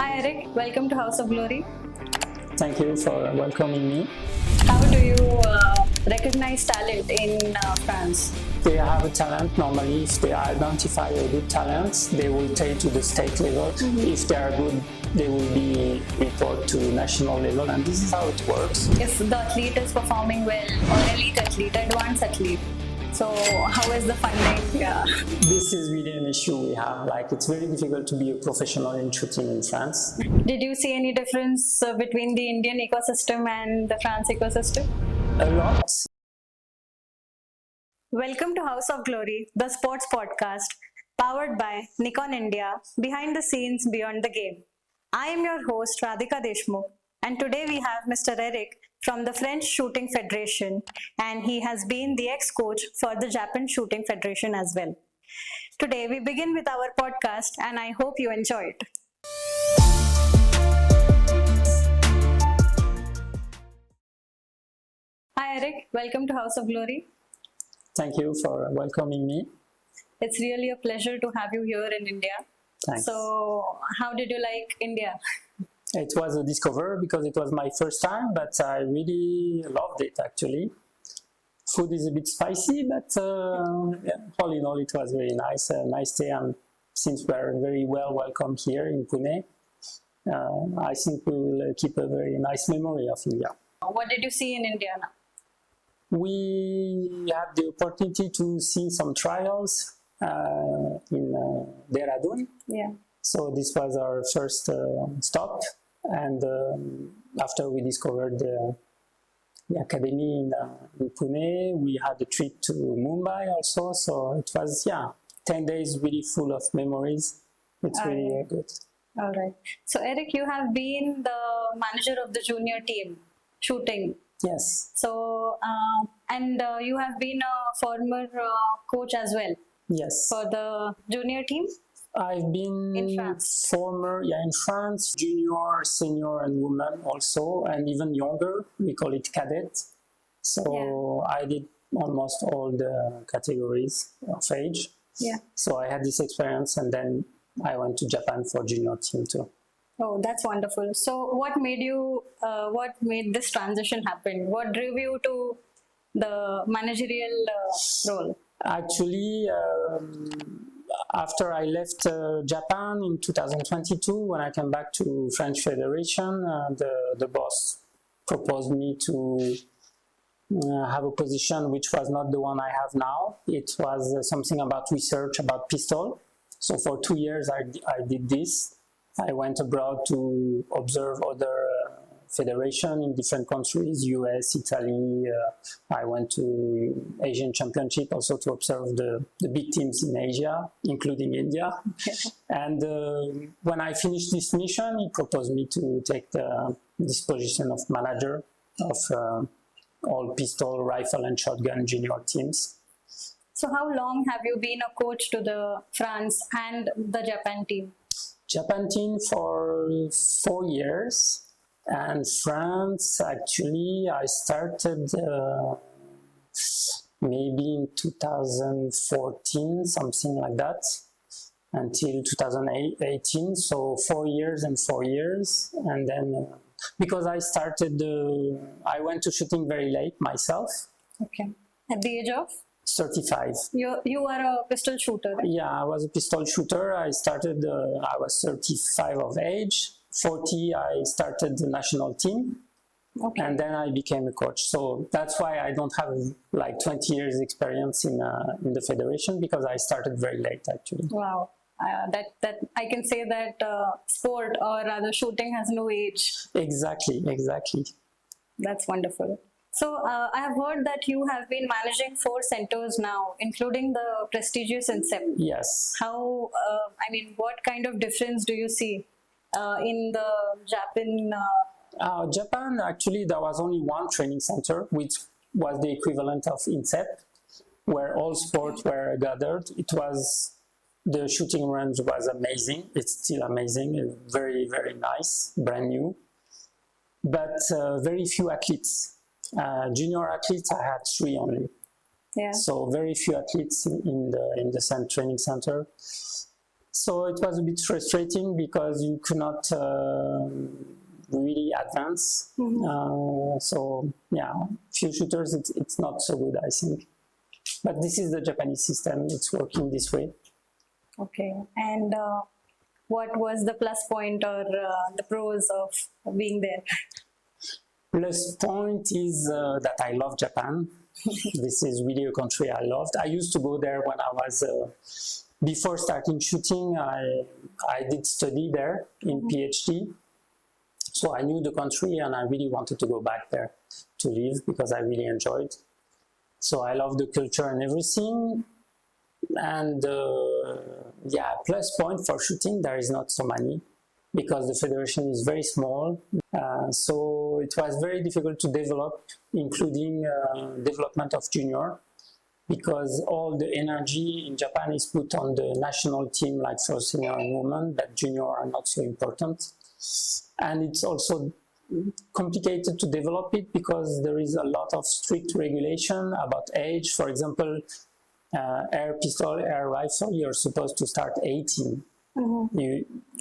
Hi Eric, welcome to House of Glory. Thank you for welcoming me. How do you recognize talent in France? They have a talent. Normally, if they identify a good talent, they will take to the state level. If they are good, they will be report to national level, and this is how it works. If the athlete is performing well, or elite athlete, advanced athlete, so how is the funding? This is really an issue we have. Like, it's very difficult to be a professional in shooting in France. Did you see any difference between the Indian ecosystem and the France ecosystem? A lot. Welcome to House of Glory, the sports podcast, powered by Nikon India, behind the scenes beyond the game. I am your host Radhika Deshmukh, and today we have Mr. Eric from the French Shooting Federation, and he has been the ex-coach for the Japan Shooting Federation as well. Today we begin with our podcast, and I hope you enjoy it. Hi Eric, welcome to House of Glory. Thank you for welcoming me. It's really a pleasure to have you here in India. Thanks. So, how did you like India? It was a discover because it was my first time, but I really loved it actually. Food is a bit spicy, but all in all, it was very nice. A nice day, and since we are very well welcome here in Pune, I think we will keep a very nice memory of India. What did you see in India now? We had the opportunity to see some trials in Dehradun. Yeah. So this was our first stop, and after we discovered the academy in Pune, we had a trip to Mumbai also. So it was 10 days really full of memories. It's really good. All right. So Eric, you have been the manager of the junior team shooting. Yes. So and you have been a former coach as well. Yes. For the junior team. I've been in France. In France, junior, senior, and women also, and even younger. We call it cadet. So I did almost all the categories of age. Yeah. So I had this experience, and then I went to Japan for junior team too. Oh, that's wonderful. So what made this transition happen? What drew you to the managerial role? Actually, after I left Japan in 2022, when I came back to French Federation, the boss proposed me to have a position which was not the one I have now. It was something about research about pistol. So for 2 years I did this. I went abroad to observe other federation in different countries, US, Italy. I went to Asian Championship also to observe the big teams in Asia, including India. And when I finished this mission, he proposed me to take this position of manager of all pistol, rifle, and shotgun junior teams. So how long have you been a coach to the France and the Japan team? Japan team for 4 years. And France, actually, I started maybe in 2014, something like that, until 2018. So 4 years and 4 years. And then, because I went to shooting very late myself. Okay. At the age of? 35. You were a pistol shooter, right? Yeah, I was a pistol shooter. I started, I was 35 of age. 40, I started the national team, and then I became a coach. So that's why I don't have like 20 years experience in the federation, because I started very late actually. Wow, that I can say that sport, or rather shooting, has no age. Exactly. That's wonderful. So I have heard that you have been managing 4 centers now, including the prestigious INSEP. Yes. How? What kind of difference do you see in the Japan? Japan, actually, there was only one training center, which was the equivalent of INSEP, where all sports were gathered. The shooting range was amazing. It's still amazing. Very, very nice, brand new. But very few athletes. Junior athletes, I had 3 only. Yeah. So very few athletes in the training center. So it was a bit frustrating because you could not really advance. So yeah, few shooters, it's not so good, I think. But this is the Japanese system, it's working this way. Okay, and what was the plus point or the pros of being there? Plus point is that I love Japan. This is really a country I loved. I used to go there when I was, before starting shooting, I did study there in PhD. So I knew the country and I really wanted to go back there to live because I really enjoyed. So I love the culture and everything. And yeah, plus point for shooting, there is not so many because the federation is very small. So it was very difficult to develop, including development of junior, because all the energy in Japan is put on the national team, like for senior and women, but junior are not so important. And it's also complicated to develop it because there is a lot of strict regulation about age. For example, air pistol, air rifle, you're supposed to start 18.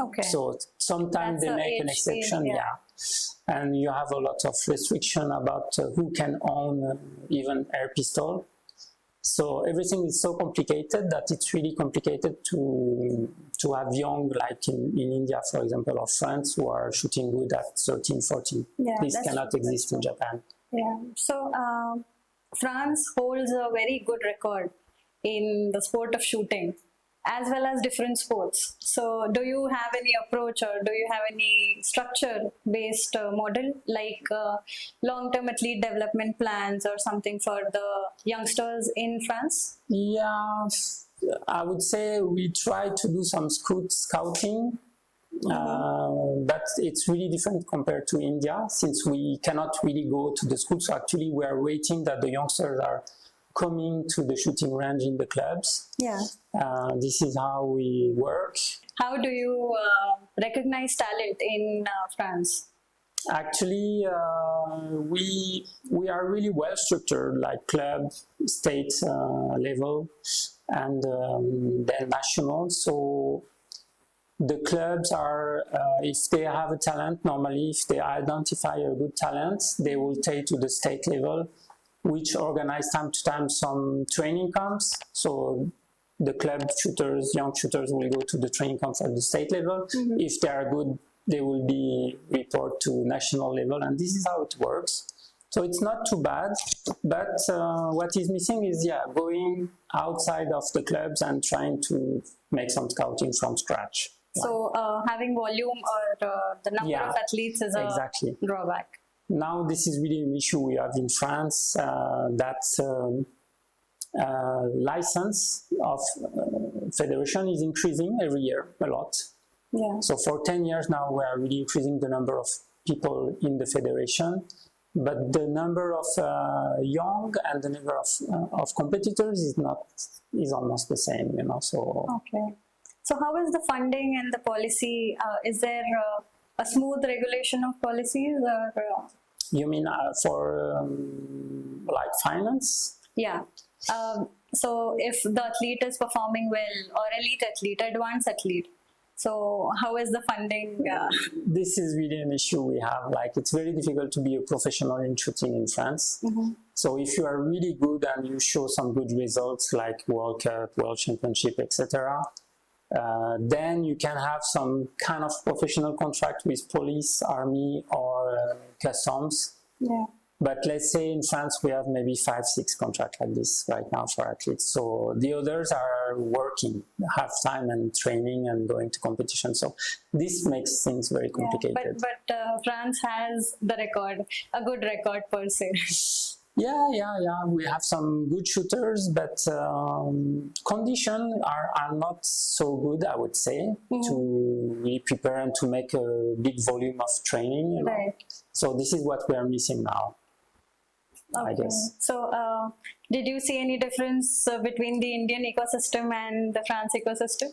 Okay. So sometimes they make an exception, yeah. And you have a lot of restriction about who can own even air pistol. So everything is so complicated that it's really complicated to have young, like in India, for example, or France, who are shooting good at 13, 14. Yeah, this cannot exist in Japan. Yeah. So France holds a very good record in the sport of shooting, as well as different sports. So do you have any approach or do you have any structure-based model, like long-term athlete development plans or something for the youngsters in France? Yeah, I would say we try to do some scouting, but it's really different compared to India, since we cannot really go to the schools. So actually, we are waiting that the youngsters are coming to the shooting range in the clubs. Yeah. This is how we work. How do you recognize talent in France? Actually, we are really well structured, like club, state level, and then national. So the clubs are, if they have a talent, normally if they identify a good talent, they will take to the state level, which organize time to time some training camps. So the club shooters, young shooters will go to the training camps at the state level. If they are good, they will be report to national level, and this is how it works. So it's not too bad, but what is missing is, yeah, going outside of the clubs and trying to make some scouting from scratch. So having volume or the number of athletes is a drawback. Now this is really an issue we have in France, that license of federation is increasing every year a lot. Yeah. So for 10 years now we are really increasing the number of people in the federation, but the number of young and the number of competitors is almost the same, you know. So okay. So how is the funding and the policy? Is there a smooth regulation of policies, or you mean for like finance? Yeah. So if the athlete is performing well, or elite athlete, advanced athlete, so how is the funding? This is really an issue we have. Like, it's very difficult to be a professional in shooting in France. So if you are really good and you show some good results, like World Cup, World Championship, etc., then you can have some kind of professional contract with police, army, or customs. Yeah. But let's say in France we have maybe 5-6 contracts like this right now for athletes. So the others are working half time and training and going to competition. So this makes things very complicated. Yeah, but France has the record, a good record per se. Yeah. We have some good shooters, but conditions are not so good, I would say, to really prepare and to make a big volume of training. You know? Right. So this is what we are missing now, I guess. So did you see any difference between the Indian ecosystem and the France ecosystem?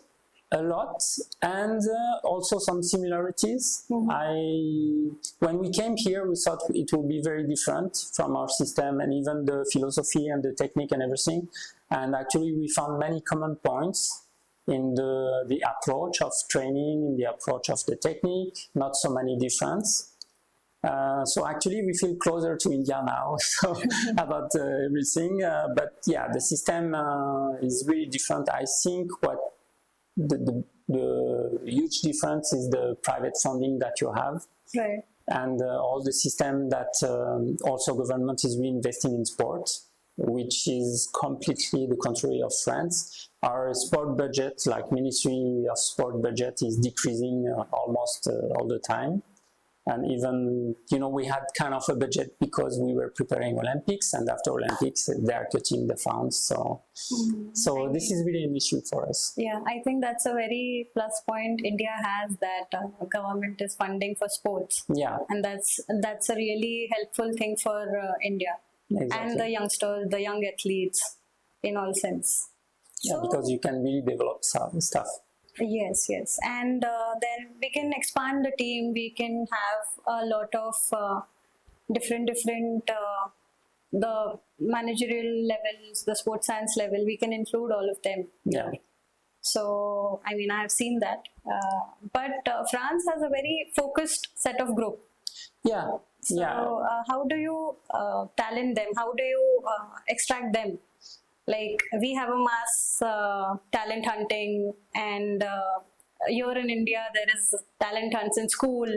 A lot, and also some similarities. When we came here, we thought it would be very different from our system, and even the philosophy and the technique and everything. And actually, we found many common points. in the approach of training, in the approach of the technique, not so many difference. So actually we feel closer to India now so about everything, but yeah, the system is really different. I think what the huge difference is the private funding that you have, Right. and all the system that also government is reinvesting in sport, which is completely the contrary of France. Our sport budget, like Ministry of Sport budget, is decreasing almost all the time. And even, you know, we had kind of a budget because we were preparing Olympics, and after Olympics, they are cutting the funds. So, this is really an issue for us. Yeah, I think that's a very plus point India has, that government is funding for sports. Yeah, And that's a really helpful thing for India exactly. and the youngsters, the young athletes, in all sense. Yeah, because you can really develop some stuff. Yes, yes. And then we can expand the team. We can have a lot of different the managerial levels, the sports science level. We can include all of them. Yeah. So, I mean, I have seen that. But France has a very focused set of group. Yeah. So, Yeah. how do you talent them? How do you extract them? Like, we have a mass talent hunting, and here in India there is talent hunts in school,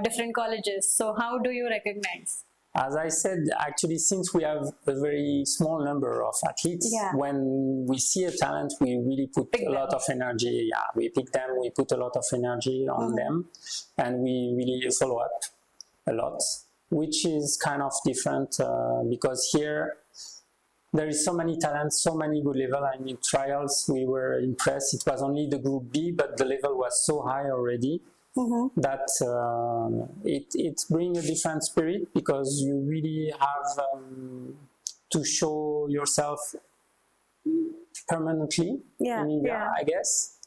different colleges. So how do you recognize? As I said, actually, since we have a very small number of athletes, Yeah. when we see a talent, we really put Pick a lot them. of energy. Yeah, we pick them, we put a lot of energy on them, and we really follow up a lot, which is kind of different because here there is so many talents, so many good level. I mean, trials, we were impressed. It was only the group B, but the level was so high already that it brings a different spirit, because you really have to show yourself permanently in India, I guess.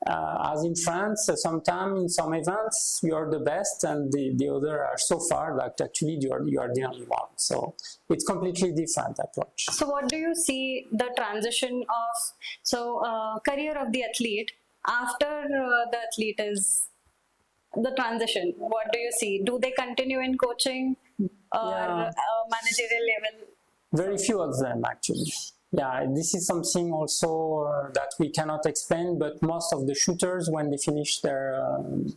As in France, sometimes in some events you are the best, and the other are so far that actually you are the only one. So it's completely different approach. So what do you see the transition of career of the athlete after the athlete is the transition? What do you see? Do they continue in coaching or managerial level? Very few of them actually. Yeah, this is something also that we cannot explain, but most of the shooters, when they finish their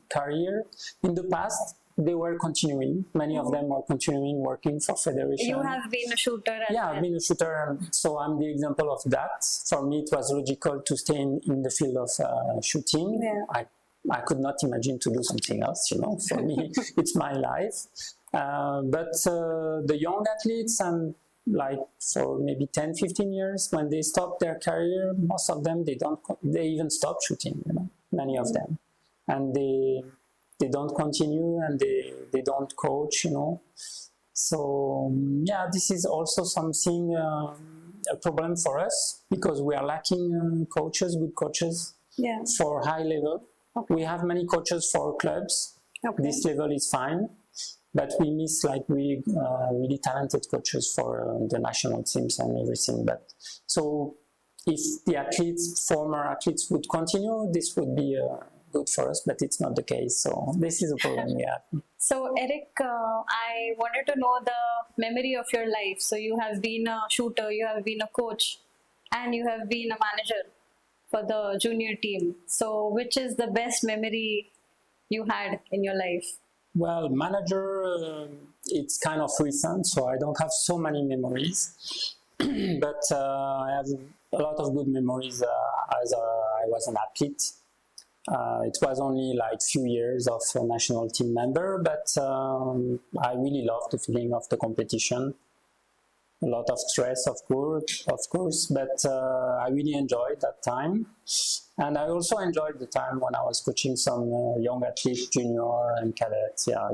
career, in the past, they were continuing. Many of them are continuing working for federation. You have been a shooter as Yeah, well. I've been a shooter, and so I'm the example of that. For me, it was logical to stay in the field of shooting. Yeah. I could not imagine to do something else, you know. For me, it's my life. But the young athletes, and like for maybe 10, 15 years, when they stop their career, most of them, they even stop shooting, you know, many of them. And they don't continue, and they don't coach, you know. So yeah, this is also something, a problem for us, because we are lacking coaches, good coaches for high level. Okay. We have many coaches for clubs. Okay. This level is fine, but we miss like really talented coaches for the national teams and everything. But so if the former athletes would continue, this would be good for us, but it's not the case. So this is a problem we have. So Eric, I wanted to know the memory of your life. So you have been a shooter, you have been a coach, and you have been a manager for the junior team. So which is the best memory you had in your life? Well, manager, it's kind of recent, so I don't have so many memories. But I have a lot of good memories as I was an athlete. It was only like few years of a national team member, but I really loved the feeling of the competition. A lot of stress, of course, but I really enjoyed that time. And I also enjoyed the time when I was coaching some young athletes, junior and cadets. Yeah,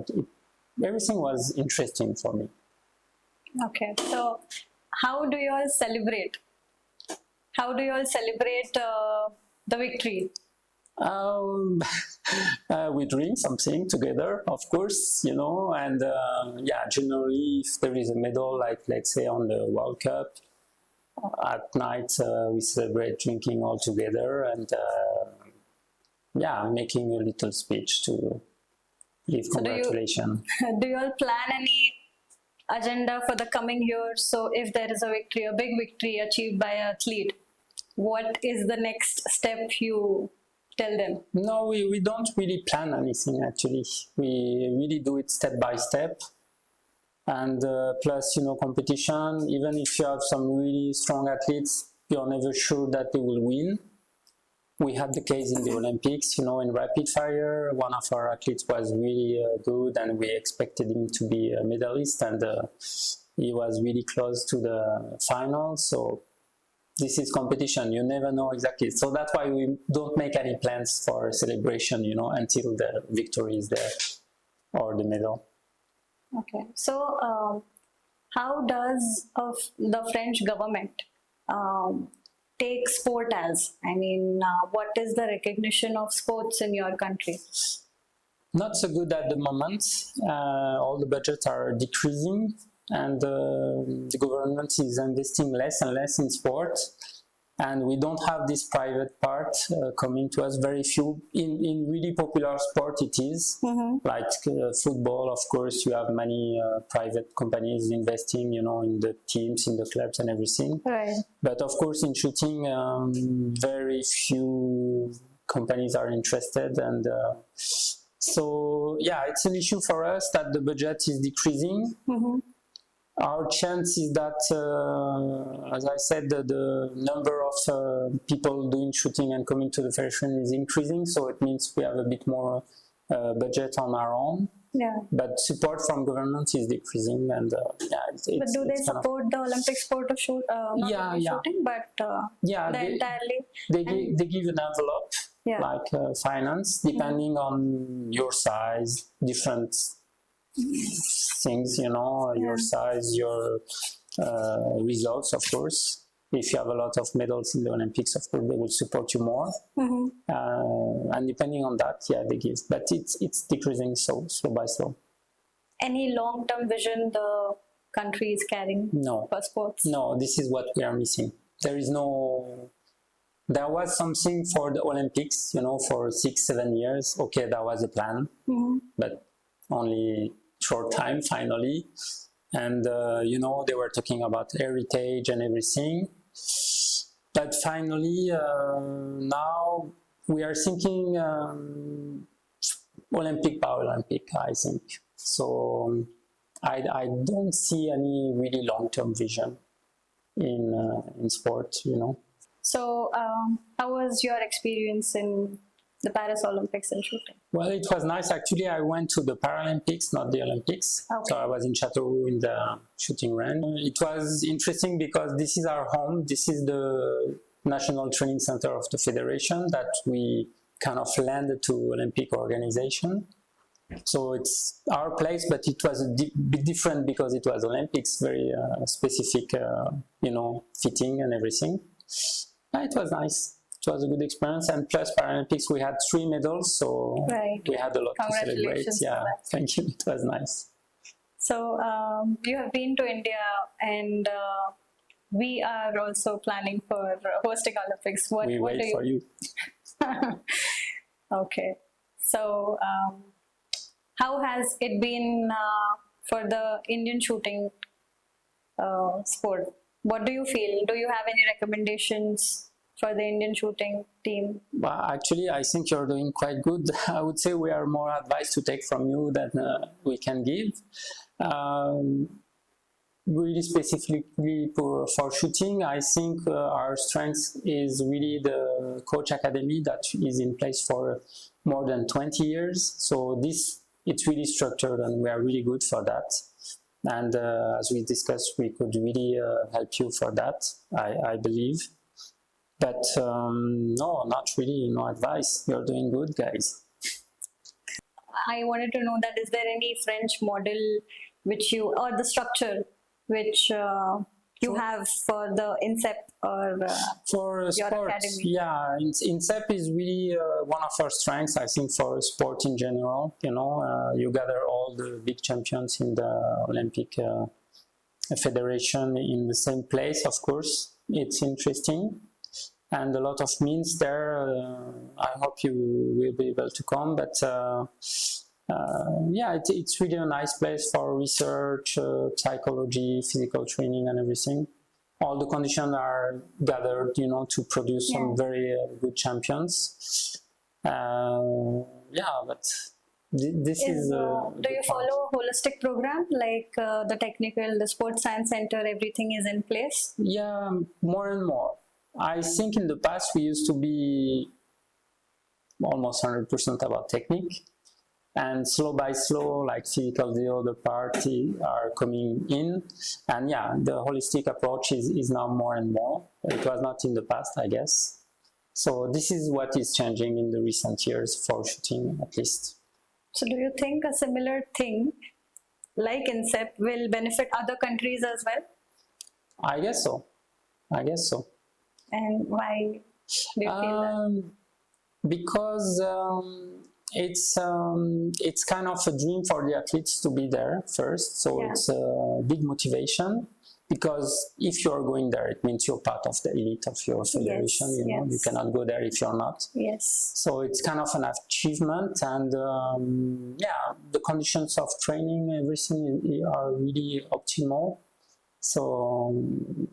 everything was interesting for me. Okay, so how do you all celebrate? How do you all celebrate the victory? We drink something together, of course, you know, and yeah, generally if there is a medal, like let's say on the World Cup, at night we celebrate drinking all together and making a little speech to give congratulations. Do you all plan any agenda for the coming year? So if there is a victory, a big victory achieved by an athlete, what is the next step you tell them? No, we don't really plan anything actually. We really do it step by step. And plus, competition, even if you have some really strong athletes, you're never sure that they will win. We had the case in the Olympics, in rapid fire, one of our athletes was really good and we expected him to be a medalist and he was really close to the final. So this is competition, you never know exactly. So that's why we don't make any plans for celebration, until the victory is there or the medal. Okay, so how does the French government take sport as? I mean, what is the recognition of sports in your country? Not so good at the moment. All the budgets are decreasing and the government is investing less and less in sport. And we don't have this private part coming to us. Very few. In really popular sport it is, like football, of course, you have many private companies investing, in the teams, in the clubs and everything. Right. But of course, in shooting, very few companies are interested. And so, it's an issue for us that the budget is decreasing. Our chance is that, as I said, the number of people doing shooting and coming to the federation is increasing, so it means we have a bit more budget on our own. Yeah. But support from government is decreasing, and but do they support the Olympic sport of shooting, but entirely? They give an envelope, like finance, depending on your size, different things, your size, your results, of course. If you have a lot of medals in the Olympics, of course, they will support you more. And depending on that, they give. But it's decreasing slow by slow. Any long-term vision the country is carrying for sports? No, this is what we are missing. There was something for the Olympics, for 6-7 years. Okay, that was a plan, but only short time finally. And they were talking about heritage and everything, but finally now we are thinking Olympic, Paralympic, I think. So I don't see any really long-term vision in sport, So how was your experience in the Paris Olympics in shooting? Well, it was nice. Actually, I went to the Paralympics, not the Olympics. Okay. So I was in Châteauroux in the shooting range. It was interesting because this is our home. This is the National Training Center of the Federation that we kind of lend to Olympic organization. So it's our place, but it was a bit different because it was Olympics, very specific, fitting and everything. It was nice. It was a good experience, and plus Paralympics we had 3 medals, so we had a lot to celebrate. Thank you. It was nice. So you have been to India, and we are also planning for hosting Olympics. We wait for you. Okay. So how has it been for the Indian shooting sport? What do you feel? Do you have any recommendations for the Indian shooting team? Well, actually, I think you're doing quite good. I would say we are more advice to take from you than we can give. Really specifically for shooting, I think our strength is really the coach academy that is in place for more than 20 years. So it's really structured and we are really good for that. And as we discussed, we could really help you for that, I believe. But no, not really, no advice. You're doing good, guys. I wanted to know that is there any French model or the structure which you have for the INSEP or for your sports, academy? Yeah, INSEP is really one of our strengths, I think, for sport in general. You gather all the big champions in the Olympic Federation in the same place, of course. It's interesting, and a lot of means there. I hope you will be able to come, but yeah, it's really a nice place for research, psychology, physical training, and everything. All the conditions are gathered, to produce some very good champions. Yeah, but this is. Do you follow a holistic program like the technical, the sports science center? Everything is in place. Yeah, more and more. I think in the past we used to be almost 100% about technique, and slow by slow, like physical, the other party are coming in, and yeah, the holistic approach is now more and more. It was not in the past, I guess. So this is what is changing in the recent years for shooting, at least. So do you think a similar thing like INSEP will benefit other countries as well? I guess so. And why do you feel that? Because it's kind of a dream for the athletes to be there first, so it's a big motivation, because if you're going there, it means you're part of the elite of your federation. You cannot go there if you're not. Yes. So it's kind of an achievement, and yeah, the conditions of training, everything are really optimal. So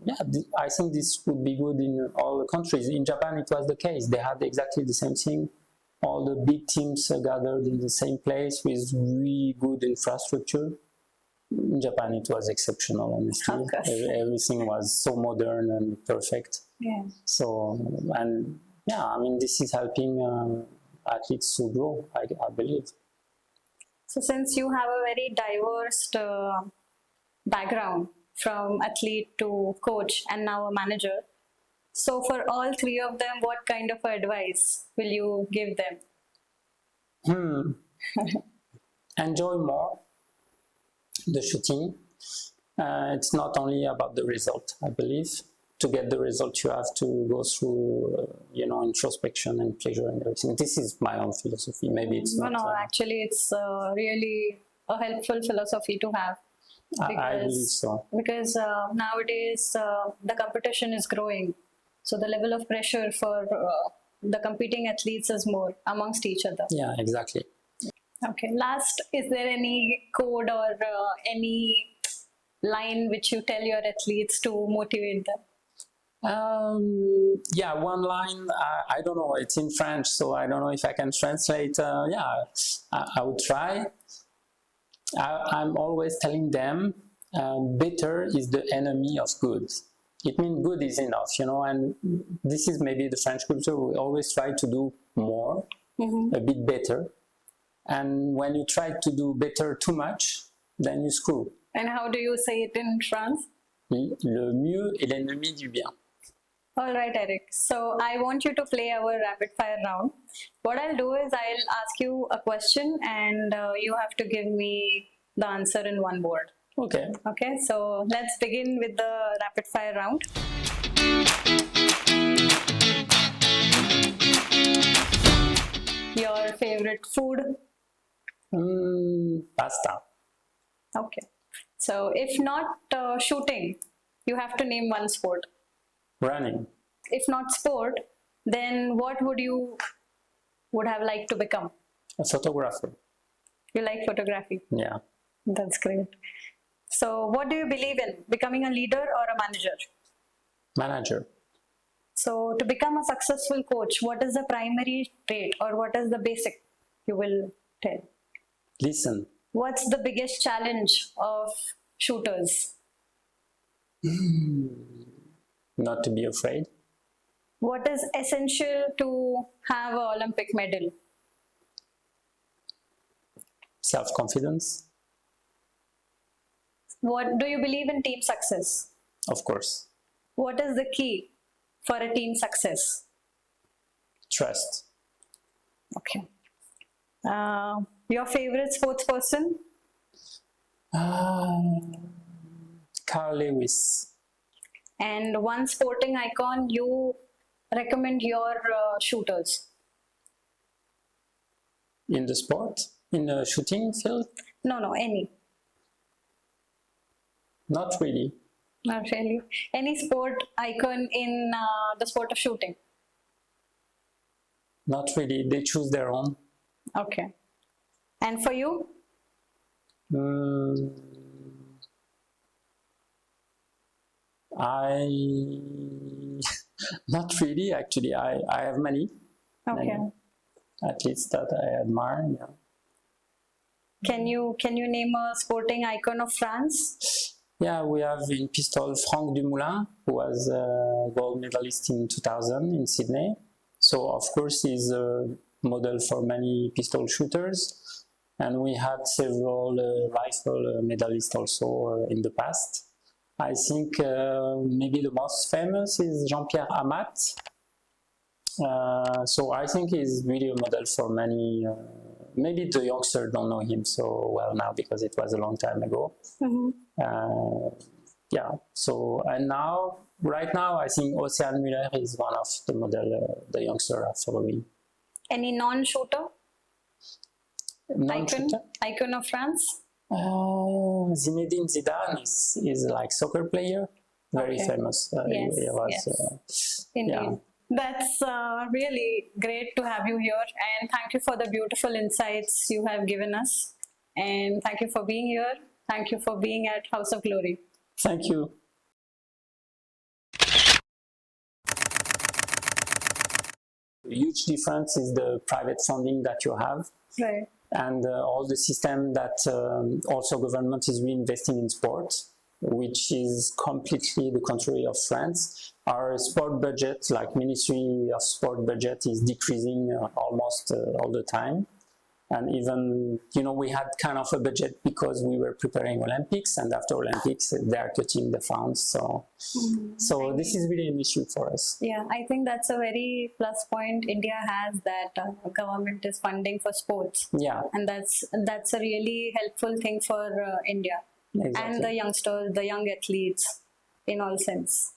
yeah, I think this would be good in all the countries. In Japan, it was the case. They had exactly the same thing. All the big teams gathered in the same place with really good infrastructure. In Japan, it was exceptional, honestly. Everything was so modern and perfect. Yeah. So, and yeah, I mean, this is helping athletes to grow, I believe. So since you have a very diverse background, from athlete to coach and now a manager, so for all three of them, what kind of advice will you give them? Enjoy more the shooting. It's not only about the result, I believe. To get the result, you have to go through, introspection and pleasure and everything. This is my own philosophy. Maybe it's not. No, actually, it's really a helpful philosophy to have. I believe so. Because nowadays the competition is growing, so the level of pressure for the competing athletes is more amongst each other. Yeah, exactly. Okay. Last, is there any code or any line which you tell your athletes to motivate them? Yeah, one line. I don't know. It's in French, so I don't know if I can translate. Yeah, I would try. I'm always telling them, better is the enemy of good. It means good is enough, and this is maybe the French culture. We always try to do more, a bit better. And when you try to do better too much, then you screw. And how do you say it in France? Le mieux est l'ennemi du bien. All right, Eric. So I want you to play our rapid fire round. What I'll do is I'll ask you a question and you have to give me the answer in one word. Okay. Okay, so let's begin with the rapid fire round. Your favorite food? Pasta. Okay. So if not shooting, you have to name one sport. Running. If not sport, then what would have liked to become? A photographer. You like photography? Yeah. That's great. So what do you believe in? Becoming a leader or a manager? Manager. So to become a successful coach, what is the primary trait or what is the basic you will tell? Listen. What's the biggest challenge of shooters? Not to be afraid. What is essential to have an Olympic medal? Self-confidence. What do you believe in team success? Of course. What is the key for a team success? Trust. Okay. Your favorite sports person? Carl Lewis. And one sporting icon you recommend your shooters? In the sport? In the shooting field? No, any. Not really. Not really. Any sport icon in the sport of shooting? Not really. They choose their own. Okay. And for you? Mm, I not really actually. I have many. Okay. Many, at least that I admire. Yeah. Can you name a sporting icon of France? Yeah, we have in pistol Franck Dumoulin, who was a gold medalist in 2000 in Sydney. So of course he's a model for many pistol shooters, and we had several rifle medalists also in the past. I think maybe the most famous is Jean-Pierre Amat. So I think he's really a model for many. Maybe the youngsters don't know him so well now because it was a long time ago. Yeah. So and now, right now, I think Ocean Muller is one of the model the youngsters are following. Any non-shooter Non-shooter? icon of France? Zinedine Zidane is like soccer player, very famous. Yes, he was, yes. Indeed. yeah. That's really great to have you here, and thank you for the beautiful insights you have given us, and thank you for being here. Thank you for being at House of Glory. Thank you. The huge difference is the private funding that you have. Right. And all the system that also government is reinvesting in sport, which is completely the contrary of France. Our sport budget, like Ministry of Sport budget, is decreasing almost all the time. And even, you know, we had kind of a budget because we were preparing Olympics, and after Olympics, they are cutting the funds. So, this is really an issue for us. Yeah, I think that's a very plus point India has, that government is funding for sports. Yeah. And that's a really helpful thing for India. Exactly. And the youngsters, the young athletes, in all sense.